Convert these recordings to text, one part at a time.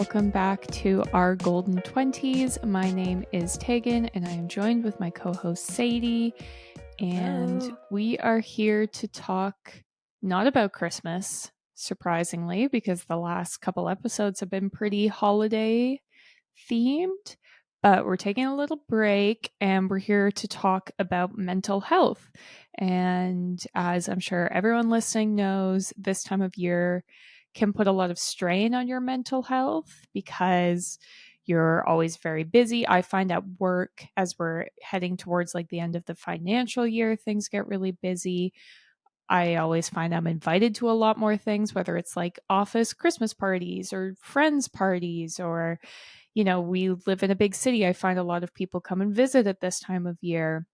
welcome back to our Golden 20s. My name is Tegan and I am joined with my co-host Sadie. And Hello. We are here to talk not about Christmas, surprisingly, because the last couple episodes have been pretty holiday themed, but we're taking a little break and we're here to talk about mental health. And as I'm sure everyone listening knows, this time of year can put a lot of strain on your mental health because you're always very busy. I find at work, as we're heading towards like the end of the financial year, things get really busy. I always find I'm invited to a lot more things, whether it's like office Christmas parties or friends parties, or, we live in a big city. I find a lot of people come and visit at this time of year.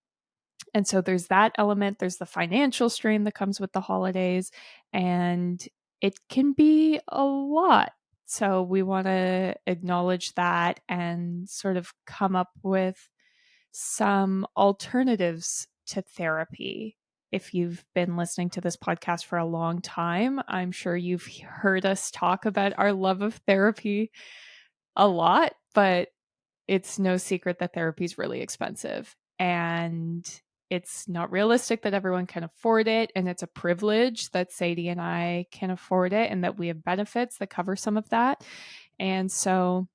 And so there's that element, there's the financial strain that comes with the holidays, and it can be a lot. So we want to acknowledge that and sort of come up with some alternatives to therapy. If you've been listening to this podcast for a long time, I'm sure you've heard us talk about our love of therapy a lot, but it's no secret that therapy is really expensive and it's not realistic that everyone can afford it. And it's a privilege that Sadie and I can afford it and that we have benefits that cover some of that. And so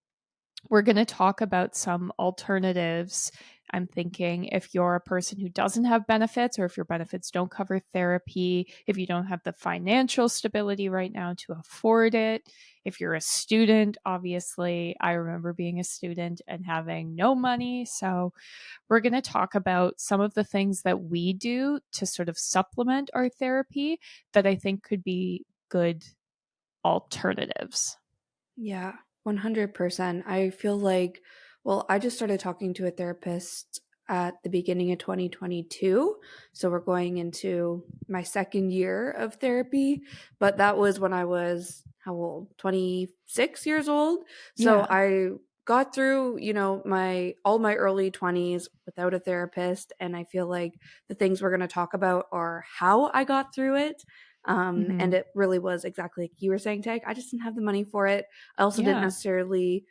we're going to talk about some alternatives. I'm thinking if you're a person who doesn't have benefits, or if your benefits don't cover therapy, if you don't have the financial stability right now to afford it, if you're a student, obviously, I remember being a student and having no money. So we're going to talk about some of the things that we do to sort of supplement our therapy that I think could be good alternatives. Yeah, 100%. I feel like, well, I just started talking to a therapist at the beginning of 2022. So we're going into my second year of therapy, but that was when I was how old? 26 years old. So Yeah. I got through, my all my early 20s without a therapist, and I feel like the things we're going to talk about are how I got through it. And Mm-hmm. it really was exactly like you were saying, Tag. I just didn't have the money for it. I also didn't Yeah. necessarily,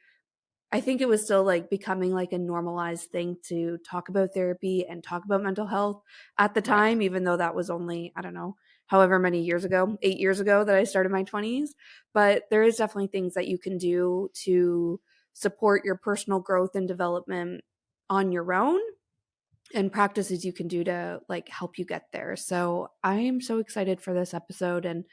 I think it was still like becoming like a normalized thing to talk about therapy and talk about mental health at the Right. time, even though that was only, I don't know, however many years ago, 8 years ago that I started my 20s. But there is definitely things that you can do to support your personal growth and development on your own, and practices you can do to like help you get there. So I am so excited for this episode. And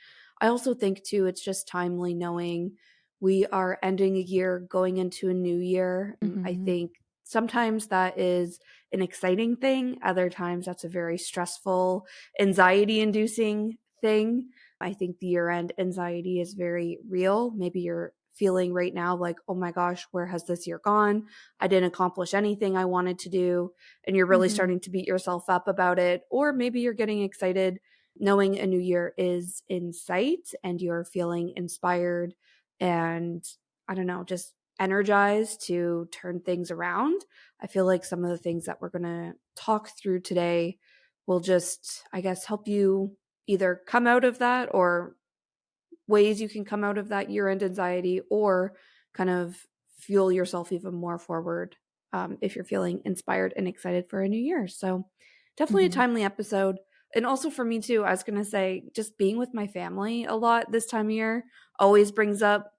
I also think too, it's just timely knowing we are ending a year, going into a new year. And I Mm-hmm. think sometimes that is an exciting thing. Other times that's a very stressful, anxiety inducing thing. I think the year end anxiety is very real. Maybe you're feeling right now like, oh my gosh, where has this year gone? I didn't accomplish anything I wanted to do, and you're really Mm-hmm. starting to beat yourself up about it. Or maybe you're getting excited knowing a new year is in sight and you're feeling inspired and, I don't know, just energized to turn things around. I feel like some of the things that we're going to talk through today will just, I guess, help you either come out of that, or ways you can come out of that year end anxiety, or kind of fuel yourself even more forward, if you're feeling inspired and excited for a new year. So, definitely a Mm-hmm. timely episode. And also for me, too, I was going to say, just being with my family a lot this time of year always brings up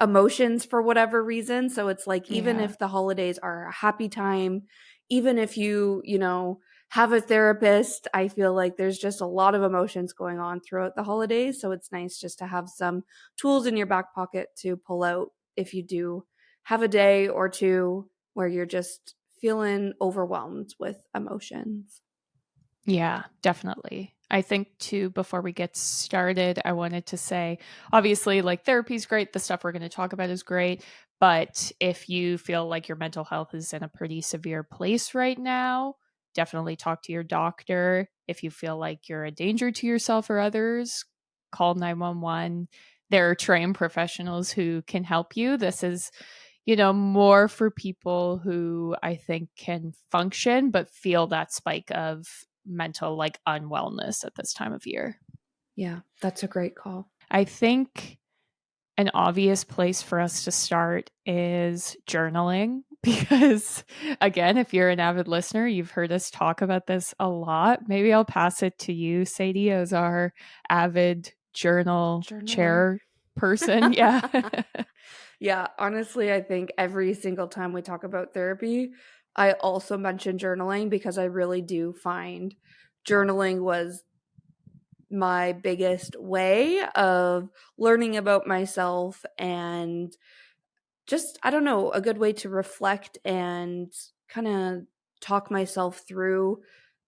emotions for whatever reason. So, it's like, even Yeah. if the holidays are a happy time, even if you have a therapist, I feel like there's just a lot of emotions going on throughout the holidays. So it's nice just to have some tools in your back pocket to pull out if you do have a day or two where you're just feeling overwhelmed with emotions. Yeah, definitely. I think too, before we get started, I wanted to say, obviously, like therapy is great. The stuff we're going to talk about is great. But if you feel like your mental health is in a pretty severe place right now, definitely talk to your doctor. If you feel like you're a danger to yourself or others, call 911. There are trained professionals who can help you. This is, more for people who I think can function but feel that spike of mental like unwellness at this time of year. Yeah, that's a great call. I think an obvious place for us to start is journaling because, again, if you're an avid listener, you've heard us talk about this a lot. Maybe I'll pass it to you, Sadie, as our avid journal Journaler. chair person. Yeah. Yeah, honestly, I think every single time we talk about therapy, I also mention journaling because I really do find journaling was my biggest way of learning about myself and just, I don't know, a good way to reflect and kind of talk myself through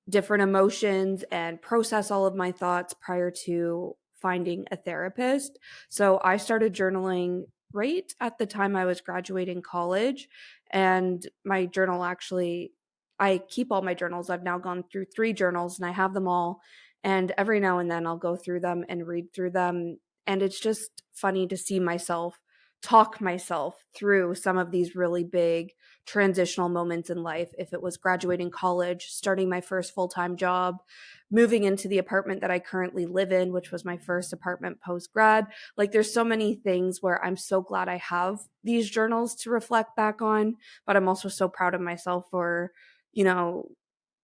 different emotions and process all of my thoughts prior to finding a therapist. So I started journaling right at the time I was graduating college. And my journal actually, I keep all my journals. I've now gone through 3 journals and I have them all. And every now and then I'll go through them and read through them. And it's just funny to see myself talk myself through some of these really big transitional moments in life. If it was graduating college, starting my first full time job, moving into the apartment that I currently live in, which was my first apartment post grad. Like, there's so many things where I'm so glad I have these journals to reflect back on, but I'm also so proud of myself for, you know,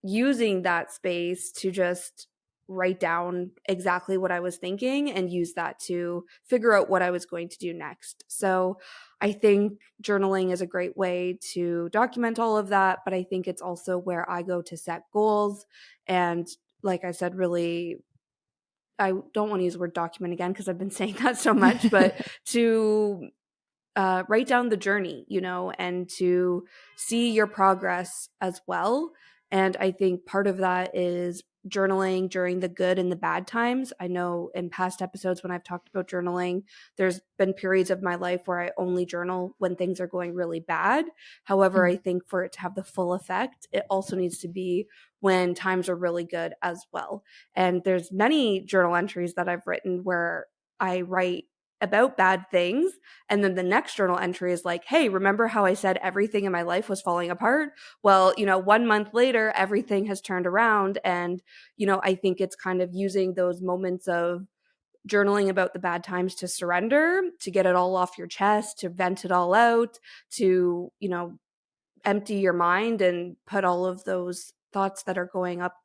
using that space to just write down exactly what I was thinking and use that to figure out what I was going to do next. So I think journaling is a great way to document all of that, but I think it's also where I go to set goals and, like I said, really, I don't want to use the word document again because I've been saying that so much, but to write down the journey, and to see your progress as well. And I think part of that is journaling during the good and the bad times. I know in past episodes when I've talked about journaling, there's been periods of my life where I only journal when things are going really bad. However, I think for it to have the full effect, it also needs to be when times are really good as well. And there's many journal entries that I've written where I write about bad things, and then the next journal entry is like, hey, remember how I said everything in my life was falling apart? Well, 1 month later, everything has turned around. And, I think it's kind of using those moments of journaling about the bad times to surrender, to get it all off your chest, to vent it all out, to, empty your mind and put all of those thoughts that are going up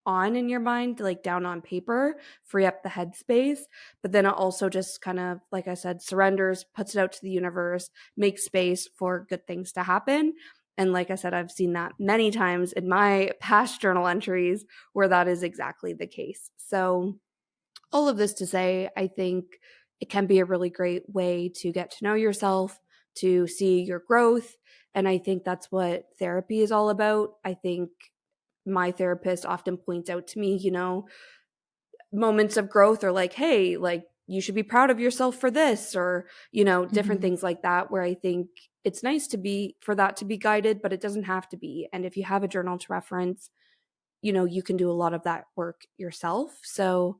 on in your mind, like down on paper, free up the headspace. But then it also just kind of, like I said, surrenders, puts it out to the universe, makes space for good things to happen. And like I said, I've seen that many times in my past journal entries where that is exactly the case. So, all of this to say, I think it can be a really great way to get to know yourself, to see your growth. And I think that's what therapy is all about. I think my therapist often points out to me, moments of growth are like, hey, like you should be proud of yourself for this, or, different Mm-hmm. things like that, where I think it's nice to be for that to be guided, but it doesn't have to be. And if you have a journal to reference, you can do a lot of that work yourself. So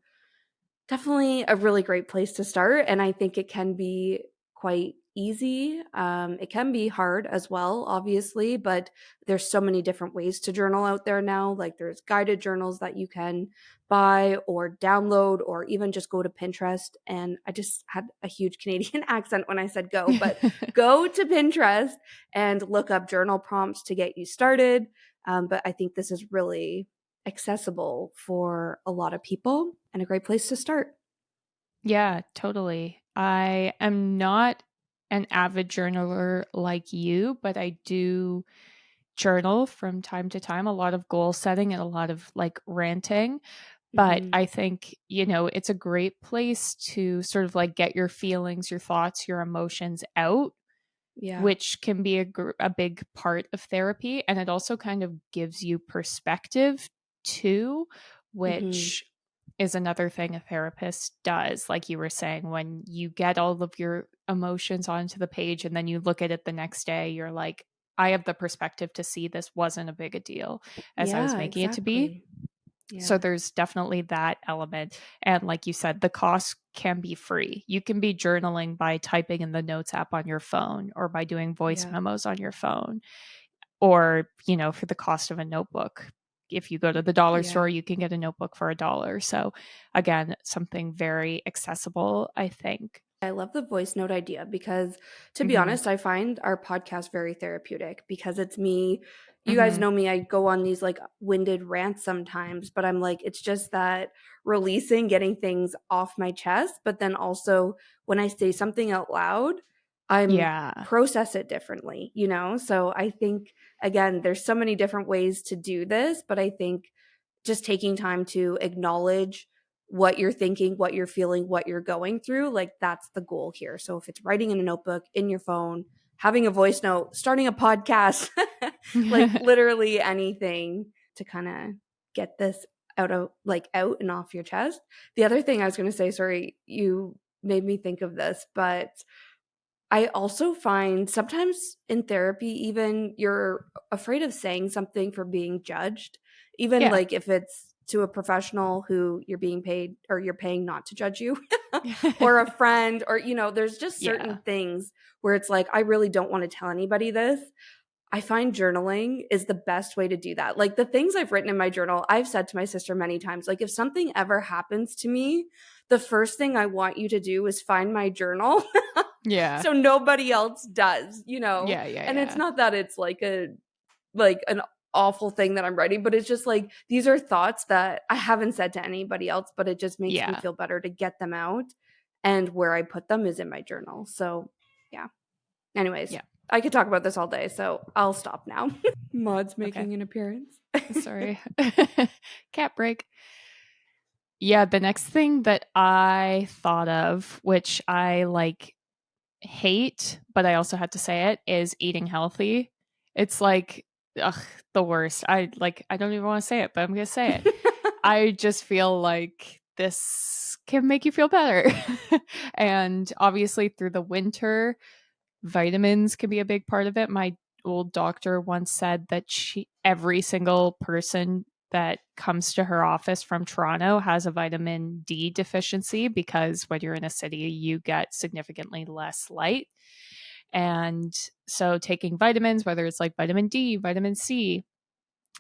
definitely a really great place to start. And I think it can be quite easy. It can be hard as well, obviously, but there's so many different ways to journal out there now. Like, there's guided journals that you can buy or download, or even just go to Pinterest. And I just had a huge Canadian accent when I said go, but go to Pinterest and look up journal prompts to get you started. But I think this is really accessible for a lot of people and a great place to start. Yeah, totally. I am not an avid journaler like you, but I do journal from time to time, a lot of goal setting and a lot of like ranting. But Hmm. I think, it's a great place to sort of like get your feelings, your thoughts, your emotions out, Yeah. which can be a big part of therapy. And it also kind of gives you perspective too, Hmm. which is another thing a therapist does. Like you were saying, when you get all of your emotions onto the page and then you look at it the next day, you're like, I have the perspective to see this wasn't a big a deal as I was Yeah, making it to be. exactly. So Yeah. there's definitely that element. And like you said, the cost can be free. You can be journaling by typing in the notes app on your phone or by doing voice Yeah. memos on your phone or, for the cost of a notebook. If you go to the dollar store, Yeah. you can get a notebook for $1. So again, something very accessible, I think. I love the voice note idea because, to be Mhm. honest, I find our podcast very therapeutic because it's me. You guys Mhm. know me. I go on these like winded rants sometimes, but I'm like, it's just that releasing, getting things off my chest. But then also when I say something out loud, I'm Yeah. process it differently, you know? So I think, again, there's so many different ways to do this, but I think just taking time to acknowledge what you're thinking, what you're feeling, what you're going through, like that's the goal here. So if it's writing in a notebook, in your phone, having a voice note, starting a podcast, like literally anything to kind of get this out and off your chest. The other thing I was going to say, sorry, you made me think of this, but I also find sometimes in therapy, even you're afraid of saying something for being judged, even Yeah. like if it's to a professional who you're being paid or you're paying not to judge you, or a friend, or, you know, there's just certain Yeah. things where it's like, I really don't want to tell anybody this. I find journaling is the best way to do that. Like the things I've written in my journal, I've said to my sister many times, like, if something ever happens to me, the first thing I want you to do is find my journal Yeah. so nobody else does, you know? Yeah, yeah, And it's yeah. not that it's like an awful thing that I'm writing, but it's just like these are thoughts that I haven't said to anybody else, but it just makes me Yeah. feel better to get them out. And where I put them is in my journal. So, yeah. Anyways, Yeah. I could talk about this all day, so I'll stop now. Maud's Okay. making an appearance. Sorry. Cat break. Yeah, the next thing that I thought of, which I like hate, but I also had to say it, is eating healthy. It's like, ugh, the worst. I don't even want to say it, but I'm gonna say it. I just feel like this can make you feel better. And obviously through the winter, vitamins can be a big part of it. My old doctor once said that every single person that comes to her office from Toronto has a vitamin D deficiency because when you're in a city, you get significantly less light. And so taking vitamins, whether it's like vitamin D, vitamin C,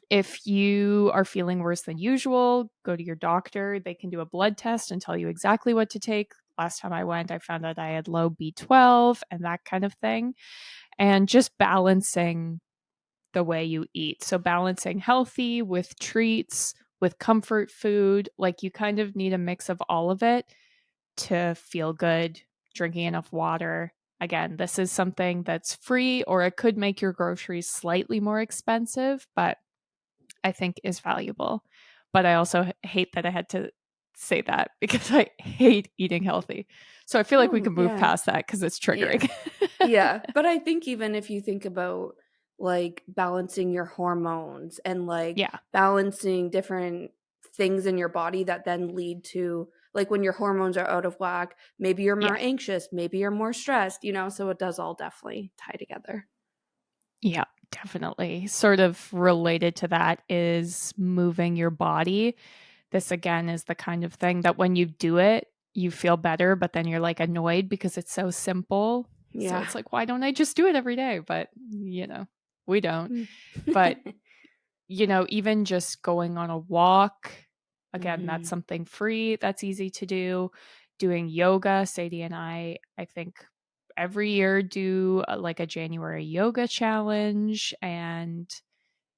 if you are feeling worse than usual, go to your doctor. They can do a blood test and tell you exactly what to take. Last time I went, I found out I had low B12 and that kind of thing. And just balancing the way you eat. So, balancing healthy with treats, with comfort food. Like, you kind of need a mix of all of it to feel good, drinking enough water. Again, this is something that's free, or it could make your groceries slightly more expensive, but I think is valuable. But I also hate that I had to say that because I hate eating healthy. So I feel like we Oh, can move yeah. past that because it's Yeah. triggering. Yeah, but I think even if you think about like balancing your hormones and like Yeah. balancing different things in your body that then lead to like when your hormones are out of whack, maybe you're more Yeah. anxious, maybe you're more stressed, you know, so it does all definitely tie together. Yeah, definitely. Sort of related to that is moving your body. This again is the kind of thing that when you do it, you feel better, but then you're like annoyed because it's so simple. So Yeah. it's like, why don't I just do it every day? But, we don't. But, even just going on a walk, again, that's Mhm. something free, that's easy to do. Doing yoga, Sadie and I think every year do like a January yoga challenge. And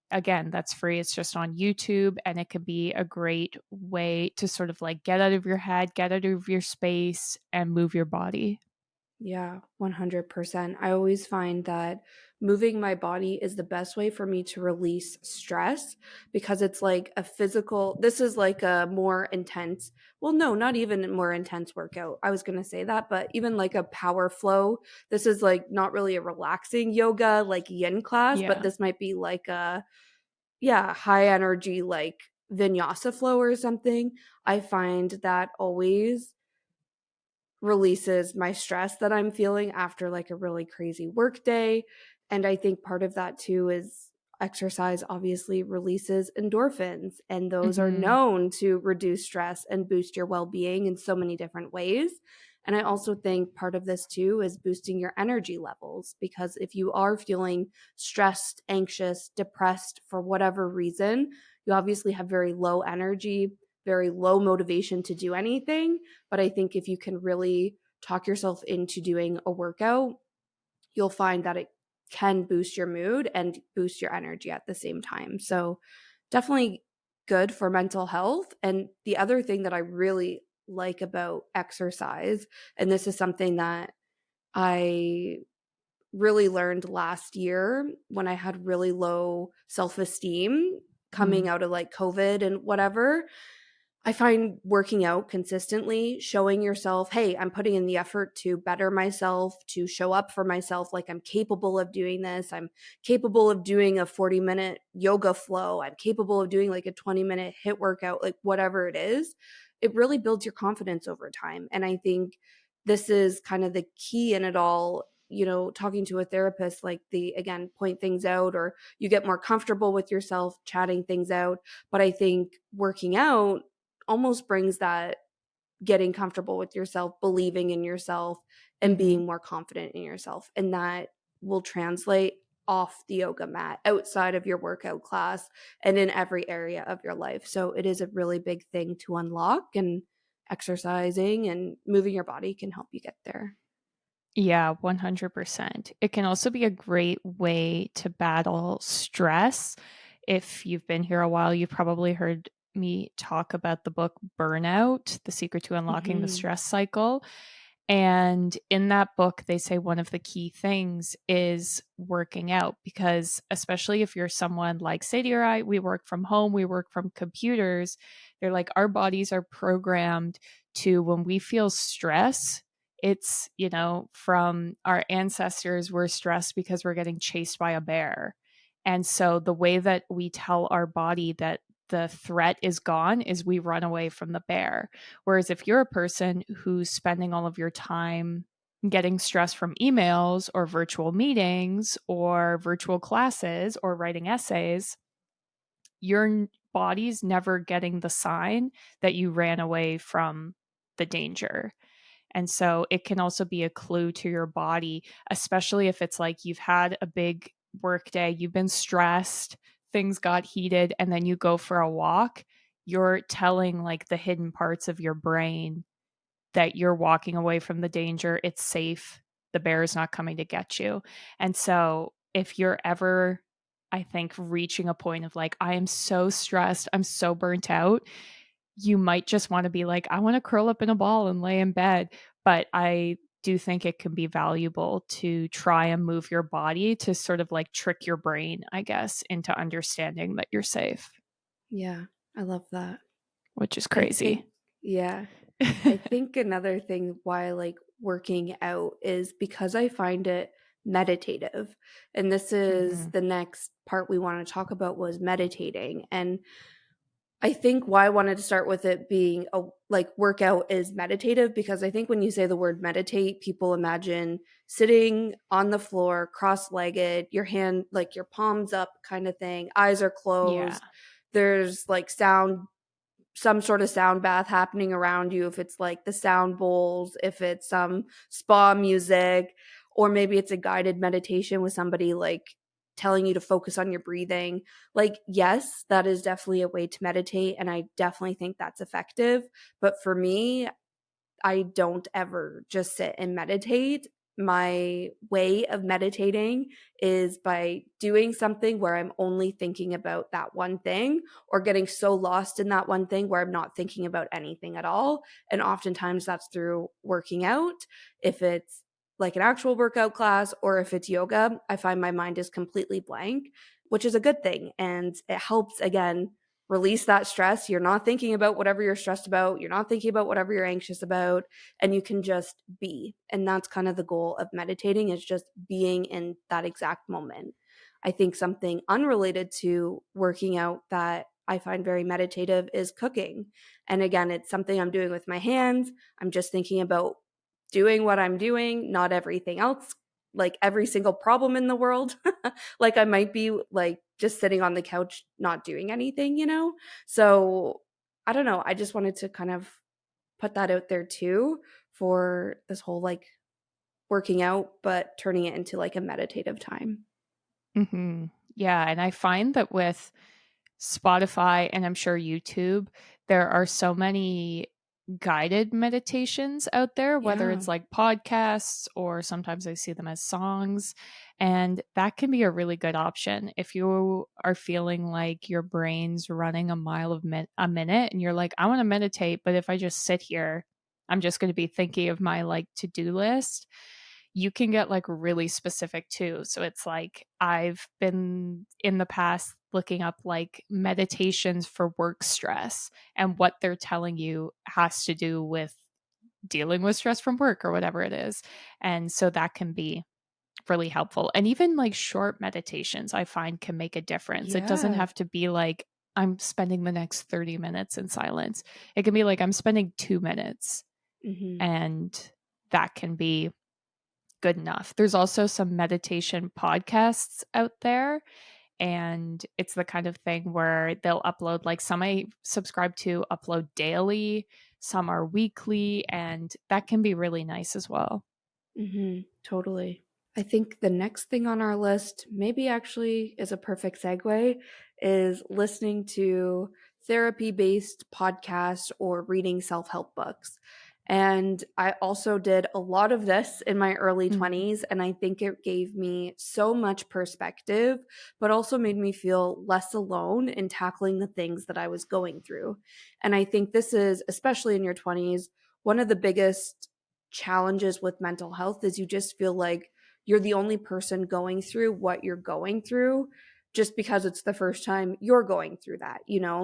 again, that's free. It's just on YouTube. And it can be a great way to sort of like get out of your head, get out of your space, and move your body. Yeah, 100%. I always find that moving my body is the best way for me to release stress because it's like a physical, this is like a more intense, well, no, not even a more intense workout. I was going to say that, but even like a power flow. This is like not really a relaxing yoga, like yin class, but Yeah. this might be like yeah, high energy, like vinyasa flow or something. I find that always releases my stress that I'm feeling after like a really crazy work day. And I think part of that too is exercise obviously releases endorphins, and those are Hmm. known to reduce stress and boost your well being in so many different ways. And I also think part of this too is boosting your energy levels because if you are feeling stressed, anxious, depressed for whatever reason, you obviously have very low energy, very low motivation to do anything. But I think if you can really talk yourself into doing a workout, you'll find that it can boost your mood and boost your energy at the same time. So, definitely good for mental health. And the other thing that I really like about exercise, and this is something that I really learned last year when I had really low self esteem coming Mhm. out of like COVID and whatever, I find working out consistently, showing yourself, hey, I'm putting in the effort to better myself, to show up for myself, like I'm capable of doing this. I'm capable of doing a 40-minute yoga flow. I'm capable of doing like a 20-minute hit workout, like whatever it is. It really builds your confidence over time. And I think this is kind of the key in it all. Talking to a therapist, like again, point things out, or you get more comfortable with yourself, chatting things out. But I think working out almost brings that getting comfortable with yourself, believing in yourself, and Mhm. being more confident in yourself. And that will translate off the yoga mat, outside of your workout class, and in every area of your life. So it is a really big thing to unlock, and exercising and moving your body can help you get there. Yeah, 100%. It can also be a great way to battle stress. If you've been here a while, you've probably heard me talk about the book Burnout: The Secret to Unlocking the Mhm. Stress Cycle. And in that book, they say one of the key things is working out, because especially if you're someone like Sadie or I, we work from home, we work from computers. They're like, our bodies are programmed to, when we feel stress, it's, from our ancestors, we're stressed because we're getting chased by a bear. And so the way that we tell our body that the threat is gone is we run away from the bear. Whereas if you're a person who's spending all of your time getting stressed from emails or virtual meetings or virtual classes or writing essays, your body's never getting the sign that you ran away from the danger. And so it can also be a clue to your body, especially if it's like you've had a big work day, you've been stressed, things got heated, and then you go for a walk. You're telling like the hidden parts of your brain that you're walking away from the danger. It's safe. The bear is not coming to get you. And so if you're ever, I think, reaching a point of like, I am so stressed, I'm so burnt out, you might just want to be like, I want to curl up in a ball and lay in bed. But I do think it can be valuable to try and move your body to sort of like trick your brain, I guess, into understanding that you're safe, Yeah, I love that. which is I crazy. think, yeah. I think another thing why I like working out is because I find it meditative. And this is Mhm. the next part we want to talk about, was meditating. And I think why I wanted to start with it being a like workout is meditative, because I think when you say the word meditate, people imagine sitting on the floor, cross-legged, your hand like your palms up kind of thing, eyes are Yeah. closed. There's like some sort of sound bath happening around you, if it's like the sound bowls, if it's some spa music, or maybe it's a guided meditation with somebody like telling you to focus on your breathing. Like, yes, that is definitely a way to meditate, and I definitely think that's effective. But for me, I don't ever just sit and meditate. My way of meditating is by doing something where I'm only thinking about that one thing, or getting so lost in that one thing where I'm not thinking about anything at all. And oftentimes that's through working out. If it's like an actual workout class, or if it's yoga, I find my mind is completely blank, which is a good thing. And it helps, again, release that stress. You're not thinking about whatever you're stressed about. You're not thinking about whatever you're anxious about, and you can just be. And that's kind of the goal of meditating, is just being in that exact moment. I think something unrelated to working out that I find very meditative is cooking. And again, it's something I'm doing with my hands. I'm just thinking about doing what I'm doing, not everything else, like every single problem in the world. Like I might be like just sitting on the couch not doing anything. So I don't know. I just wanted to kind of put that out there too, for this whole like working out, but turning it into like a meditative time. Mhm. Yeah, and I find that with Spotify, and I'm sure YouTube, there are so many guided meditations out there, whether Yeah. it's like podcasts or sometimes I see them as songs. And that can be a really good option if you are feeling like your brain's running a mile a minute and you're like, I want to meditate, but if I just sit here, I'm just going to be thinking of my like to do list. You can get like really specific too. So it's like I've been in the past looking up like meditations for work stress, and what they're telling you has to do with dealing with stress from work or whatever it is. And so that can be really helpful. And even like short meditations, I find can make a difference. It doesn't Yeah. have to be like, I'm spending the next 30 minutes in silence. It can be like, I'm spending 2 minutes, Mhm. and that can be good enough. There's also some meditation podcasts out there, and it's the kind of thing where they'll upload, like some I subscribe to upload daily, some are weekly, and that can be really nice as well. Totally. I think the next thing on our list, maybe actually is a perfect segue, is listening to therapy based podcasts or reading self help books. And I also did a lot of this in my early Mhm. 20s, and I think it gave me so much perspective, but also made me feel less alone in tackling the things that I was going through. And I think this is, especially in your 20s, one of the biggest challenges with mental health is you just feel like you're the only person going through what you're going through just because it's the first time you're going through that,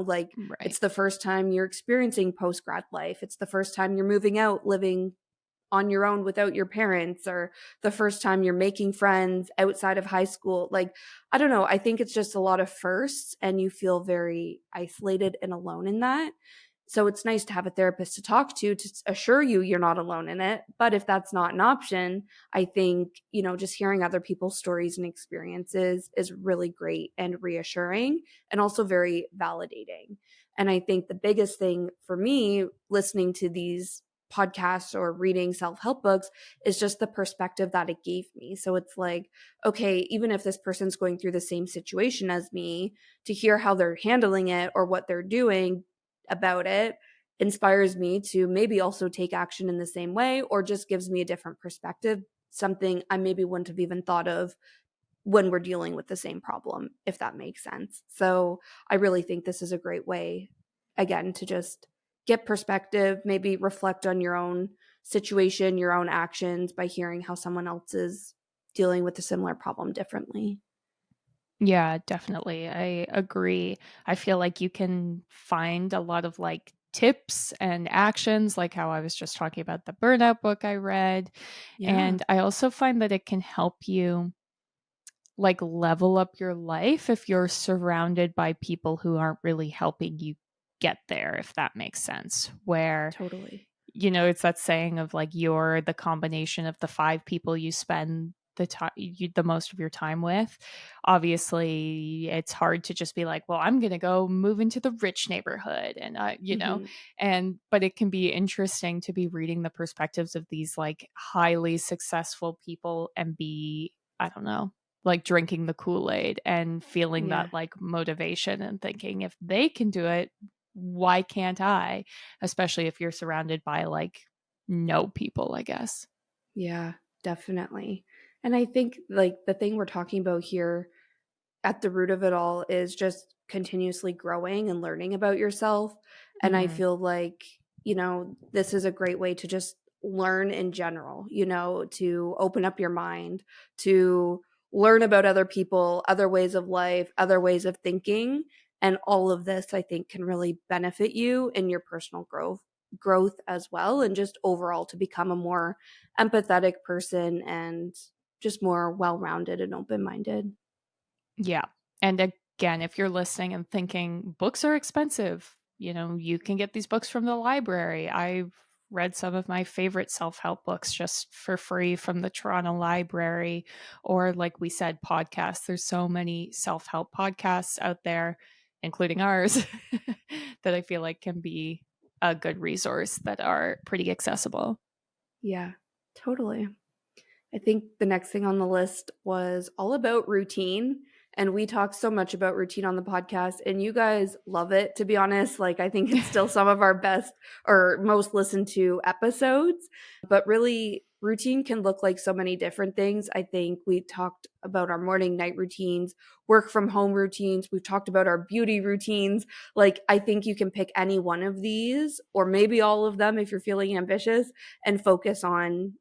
like Right. it's the first time you're experiencing post grad life. It's the first time you're moving out, living on your own without your parents, or the first time you're making friends outside of high school. Like, I don't know. I think it's just a lot of firsts and you feel very isolated and alone in that. So it's nice to have a therapist to talk to assure you you're not alone in it. But if that's not an option, I think, just hearing other people's stories and experiences is really great and reassuring and also very validating. And I think the biggest thing for me listening to these podcasts or reading self help books is just the perspective that it gave me. So it's like, okay, even if this person's going through the same situation as me, to hear how they're handling it or what they're doing about it inspires me to maybe also take action in the same way, or just gives me a different perspective, something I maybe wouldn't have even thought of when we're dealing with the same problem, if that makes sense. So I really think this is a great way, again, to just get perspective, maybe reflect on your own situation, your own actions by hearing how someone else is dealing with a similar problem differently. Yeah, definitely. I agree. I feel like you can find a lot of like tips and actions, like how I was just talking about the burnout book I read. Yeah, And I also find that it can help you like level up your life if you're surrounded by people who aren't really helping you get there, if that makes sense. Where, totally. it's that saying of like you're the combination of the five people you spend the most of your time with. Obviously, it's hard to just be like, well, I'm going to go move into the rich neighborhood and Hmm. and but it can be interesting to be reading the perspectives of these like highly successful people and be, I don't know, like drinking the Kool-Aid and feeling Yeah. that like motivation and thinking if they can do it, why can't I? Especially if you're surrounded by like no people, I guess. Yeah, definitely. And I think like the thing we're talking about here at the root of it all is just continuously growing and learning about yourself. And I Mhm. feel like, this is a great way to just learn in general, to open up your mind, to learn about other people, other ways of life, other ways of thinking. And all of this, I think, can really benefit you in your personal growth as well, and just overall to become a more empathetic person and just more well-rounded and open-minded. Yeah. And again, if you're listening and thinking books are expensive, you can get these books from the library. I've read some of my favorite self-help books just for free from the Toronto Library, or like we said, podcasts. There's so many self-help podcasts out there, including ours, that I feel like can be a good resource that are pretty accessible. Yeah, totally. I think the next thing on the list was all about routine And we talk so much about routine on the podcast, and you guys love it, to be honest. Like, I think it's still some of our best or most listened to episodes. But really, routine can look like so many different things. I think we talked about our morning, night routines, work from home routines. We've talked about our beauty routines. Like, I think you can pick any one of these, or maybe all of them if you're feeling ambitious, and focus on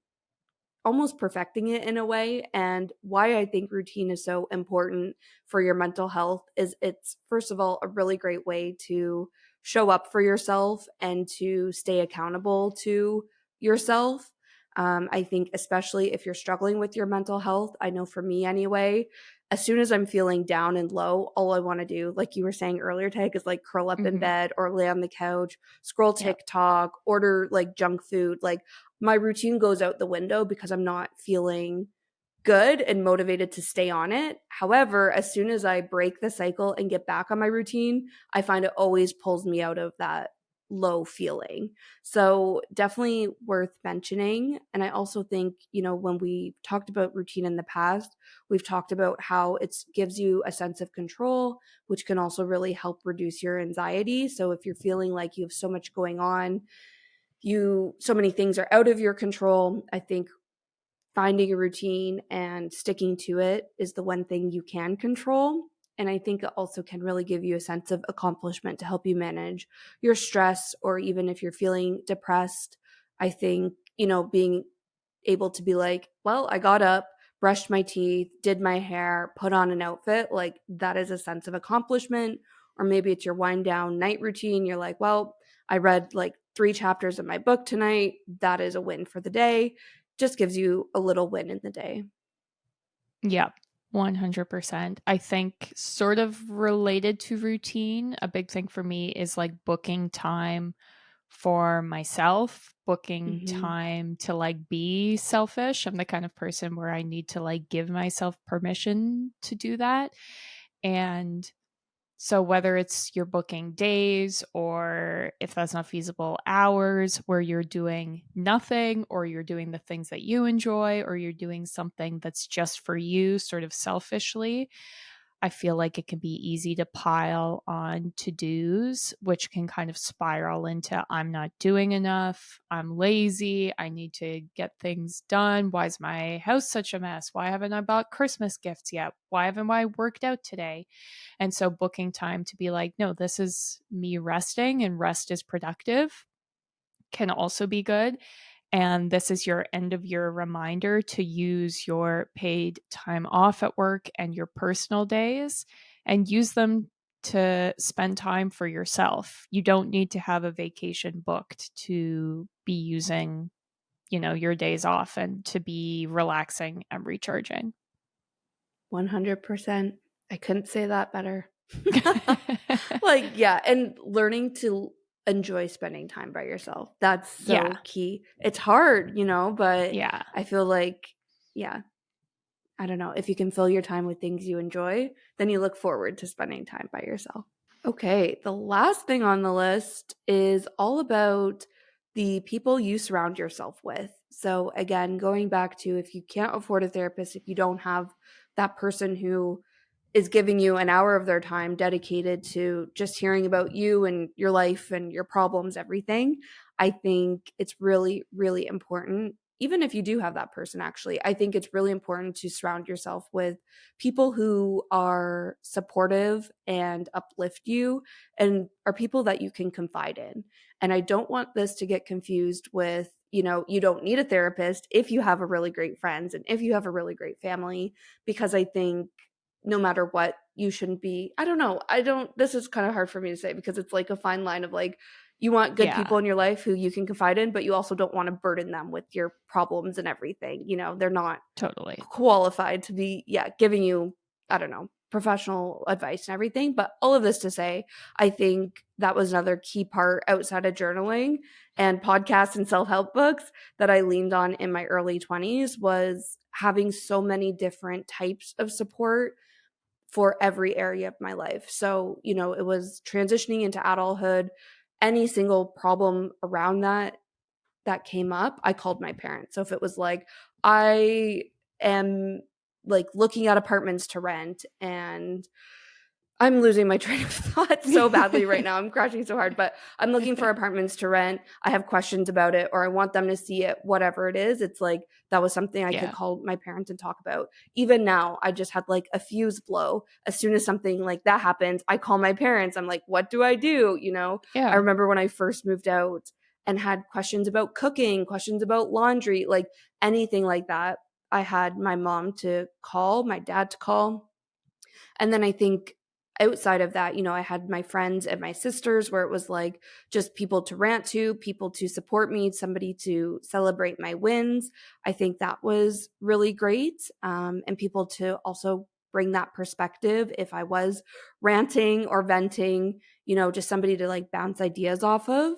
almost perfecting it in a way. And why I think routine is so important for your mental health is it's, first of all, a really great way to show up for yourself and to stay accountable to yourself. I think, especially if you're struggling with your mental health, I know for me anyway, as soon as I'm feeling down and low, all I want to do, like you were saying earlier, Tag, is like curl up in Mhm. bed or lay on the couch, scroll Yep. TikTok, order like junk food. Like, my routine goes out the window because I'm not feeling good and motivated to stay on it. However, as soon as I break the cycle and get back on my routine, I find it always pulls me out of that low feeling. So, definitely worth mentioning. And I also think, when we talked about routine in the past, we've talked about how it gives you a sense of control, which can also really help reduce your anxiety. So, if you're feeling like you have so much going on, so many things are out of your control, I think finding a routine and sticking to it is the one thing you can control. And I think it also can really give you a sense of accomplishment to help you manage your stress, or even if you're feeling depressed. I think, being able to be like, well, I got up, brushed my teeth, did my hair, put on an outfit, like that is a sense of accomplishment. Or maybe it's your wind down night routine. You're like, well, I read like 3 chapters of my book tonight. That is a win for the day. Just gives you a little win in the day. Yep. 100%. I think, sort of related to routine, a big thing for me is like booking time for myself, booking Mm-hmm. time to like be selfish. I'm the kind of person where I need to like give myself permission to do that. And so, whether it's you're booking days, or if that's not feasible, hours where you're doing nothing, or you're doing the things that you enjoy, or you're doing something that's just for you, sort of selfishly, I feel like it can be easy to pile on to dos, which can kind of spiral into I'm not doing enough, I'm lazy, I need to get things done. Why is my house such a mess? Why haven't I bought Christmas gifts yet? Why haven't I worked out today? And so booking time to be like, no, this is me resting, and rest is productive, can also be good. And this is your end of year reminder to use your paid time off at work and your personal days and use them to spend time for yourself. You don't need to have a vacation booked to be using, your days off and to be relaxing and recharging. 100%. I couldn't say that better. Like, yeah, and learning to enjoy spending time by yourself. That's Yeah. so key. It's hard, but Yeah. I feel like, yeah, I don't know. If you can fill your time with things you enjoy, then you look forward to spending time by yourself. Okay, the last thing on the list is all about the people you surround yourself with. So, again, going back to, if you can't afford a therapist, if you don't have that person who is giving you an hour of their time dedicated to just hearing about you and your life and your problems, everything, I think it's really, really important. Even if you do have that person, actually, I think it's really important to surround yourself with people who are supportive and uplift you and are people that you can confide in. And I don't want this to get confused with, you don't need a therapist if you have a really great friends and if you have a really great family, because I think no matter what, you shouldn't be, I don't know. This is kind of hard for me to say because it's like a fine line of like, you want good Yeah, people in your life who you can confide in, but you also don't want to burden them with your problems and everything. They're not totally. qualified to be, yeah, giving you, I don't know, professional advice and everything. But all of this to say, I think that was another key part outside of journaling and podcasts and self-help books that I leaned on in my early 20s was having so many different types of support for every area of my life. So, it was transitioning into adulthood, any single problem around that came up, I called my parents. So if it was like, I am like looking at apartments to rent, and I'm losing my train of thought so badly right now. I'm crashing so hard, but I'm looking for apartments to rent. I have questions about it, or I want them to see it, whatever it is. It's like that was something I could Yeah. call my parents and talk about. Even now, I just had like a fuse blow. As soon as something like that happens, I call my parents. I'm like, what do I do? I Yeah. remember when I first moved out and had questions about cooking, questions about laundry, like anything like that. I had my mom to call, my dad to call. And then I think outside of that, I had my friends and my sisters where it was like just people to rant to, people to support me, somebody to celebrate my wins. I think that was really great. And people to also bring that perspective if I was ranting or venting, just somebody to like bounce ideas off of.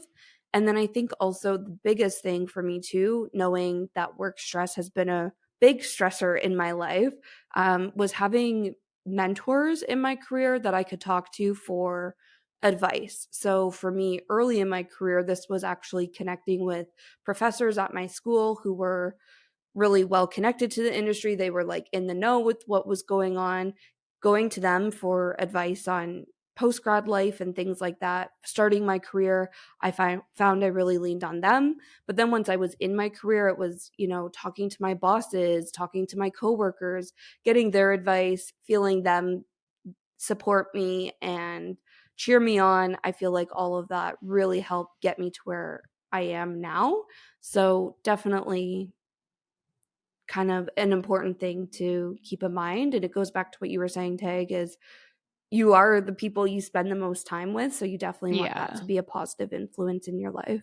And then I think also the biggest thing for me too, knowing that work stress has been a big stressor in my life, was having mentors in my career that I could talk to for advice. So for me, early in my career, this was actually connecting with professors at my school who were really well connected to the industry. They were like in the know with what was going on, going to them for advice on post grad life and things like that. Starting my career, found I really leaned on them. But then once I was in my career, it was, talking to my bosses, talking to my coworkers, getting their advice, feeling them support me and cheer me on. I feel like all of that really helped get me to where I am now. So definitely kind of an important thing to keep in mind. And it goes back to what you were saying, Tag, is you are the people you spend the most time with. So you definitely want that Yeah. to be a positive influence in your life.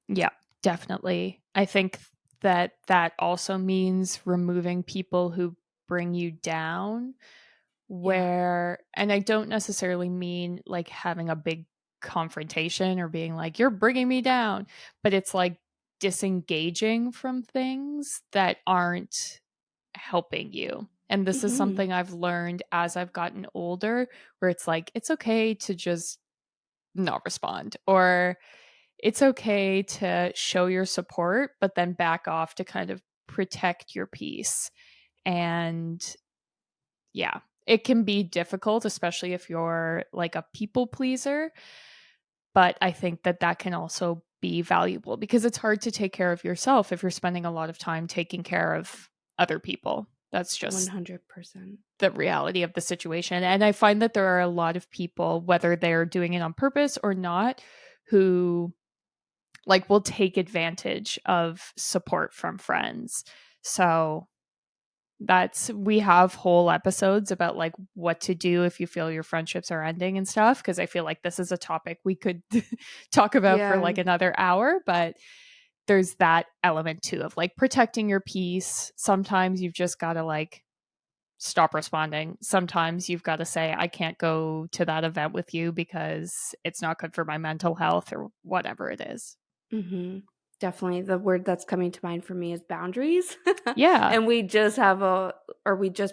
Yeah, definitely. I think that that also means removing people who bring you down, Yeah. and I don't necessarily mean like having a big confrontation or being like, you're bringing me down, but it's like disengaging from things that aren't helping you. And this is Mm-hmm. something I've learned as I've gotten older, where it's like, it's okay to just not respond, or it's okay to show your support, but then back off to kind of protect your peace. And yeah, it can be difficult, especially if you're like a people pleaser. But I think that that can also be valuable because it's hard to take care of yourself if you're spending a lot of time taking care of other people. That's just 100%. the reality of the situation. And I find that there are a lot of people, whether they're doing it on purpose or not, who like will take advantage of support from friends. So we have whole episodes about like what to do if you feel your friendships are ending and stuff, because I feel like this is a topic we could talk about for Yeah. like another hour, but there's that element too of like protecting your peace. Sometimes you've just got to like stop responding. Sometimes you've got to say, I can't go to that event with you because it's not good for my mental health or whatever it is. Mm-hmm. Definitely. The word that's coming to mind for me is boundaries. Yeah. And we just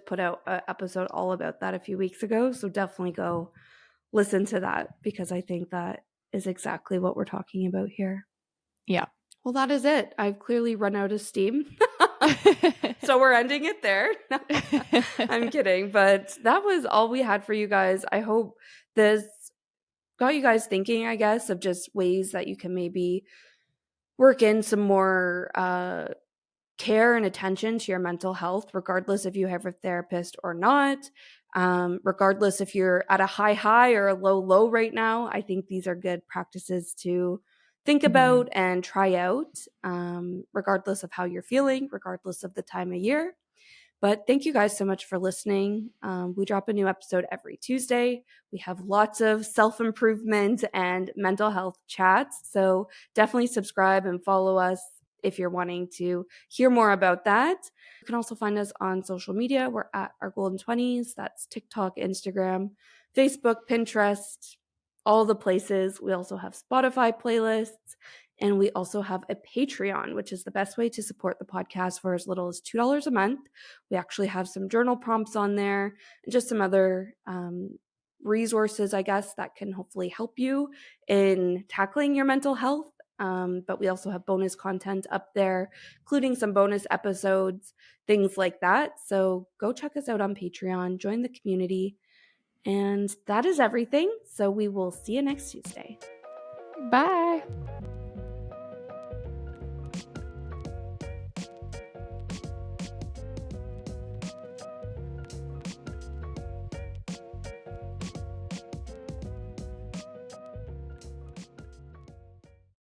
put out an episode all about that a few weeks ago. So definitely go listen to that because I think that is exactly what we're talking about here. Yeah. Well, that is it. I've clearly run out of steam. So we're ending it there. No, I'm kidding. But that was all we had for you guys. I hope this got you guys thinking, I guess, of just ways that you can maybe work in some more care and attention to your mental health, regardless if you have a therapist or not. Regardless if you're at a high or a low right now. I think these are good practices to think Mhm. about and try out, regardless of how you're feeling, regardless of the time of year. But thank you guys so much for listening. We drop a new episode every Tuesday. We have lots of self improvement and mental health chats. So definitely subscribe and follow us if you're wanting to hear more about that. You can also find us on social media. We're at our Golden 20s. That's TikTok, Instagram, Facebook, Pinterest, all the places. We also have Spotify playlists. And we also have a Patreon, which is the best way to support the podcast for as little as $2 a month. We actually have some journal prompts on there and just some other resources, I guess, that can hopefully help you in tackling your mental health. But we also have bonus content up there, including some bonus episodes, things like that. So go check us out on Patreon, join the community. And that is everything. So we will see you next Tuesday. Bye.